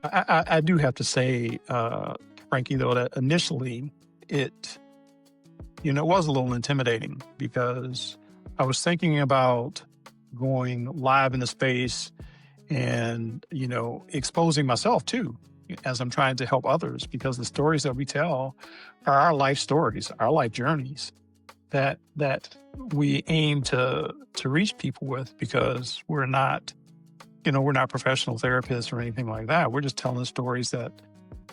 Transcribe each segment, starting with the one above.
I do have to say, Frankie, though, that initially it, it was a little intimidating because I was thinking about going live into space and, exposing myself too, as I'm trying to help others, because the stories that we tell are our life stories, our life journeys that we aim to reach people with, because we're not professional therapists or anything like that. We're just telling stories that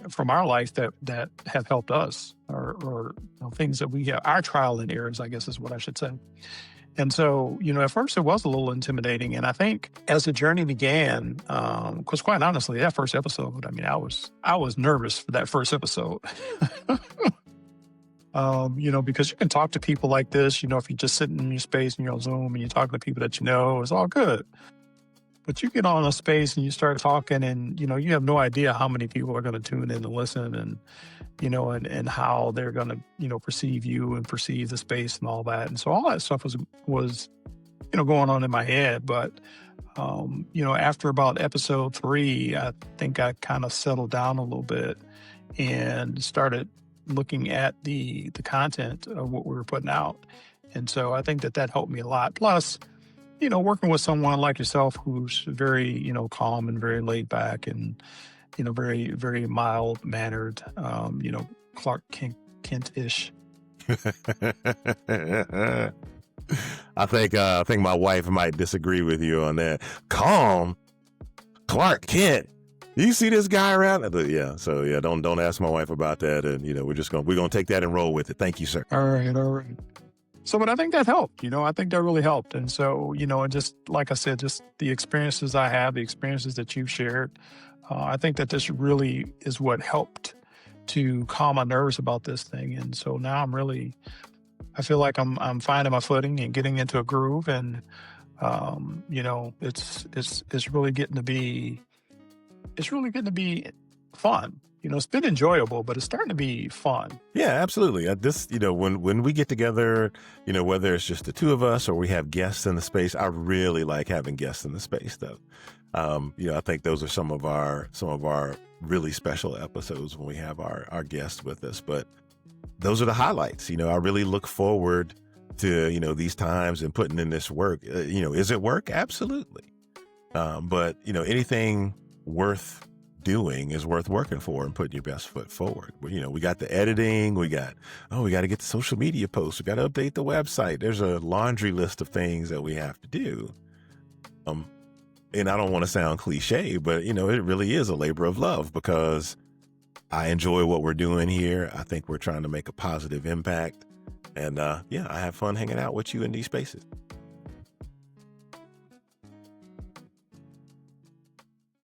from our life that have helped us, or things that we have, our trial and errors, I guess is what I should say. And so, at first it was a little intimidating. And I think as the journey began, because quite honestly, that first episode, I mean, I was nervous for that first episode. Because you can talk to people like this, if you're just sitting in your space and you're on Zoom and you're talking to people that it's all good. But you get on a space and you start talking, and, you have no idea how many people are going to tune in and listen, and, and how they're going to, perceive you and perceive the space and all that. And so all that stuff was going on in my head. But, after about episode 3, I think I kind of settled down a little bit and started looking at the content of what we were putting out. And so I think that helped me a lot. Plus, working with someone like yourself who's very, calm and very laid back and, very, very mild mannered, Clark Kent-ish. I think my wife might disagree with you on that. Calm, Clark Kent. You see this guy around? Yeah. So yeah, don't ask my wife about that. And we're gonna take that and roll with it. Thank you, sir. All right. So, but I think that helped. I think that really helped. And so, just like I said, just the experiences I have, the experiences that you've shared, I think that this really is what helped to calm my nerves about this thing. And so now I feel like I'm finding my footing and getting into a groove, and it's really getting to be fun. It's been enjoyable, but it's starting to be fun. Yeah, absolutely. When we get together, whether it's just the two of us or we have guests in the space, I really like having guests in the space, though. I think those are some of our really special episodes when we have our guests with us. But those are the highlights. I really look forward to, these times and putting in this work. Is it work? Absolutely. But, anything worth doing is worth working for and putting your best foot forward. We got the editing, we got to get the social media posts, we got to update the website. There's a laundry list of things that we have to do. And I don't want to sound cliche, but it really is a labor of love, because I enjoy what we're doing here. I think we're trying to make a positive impact, and I have fun hanging out with you in these spaces.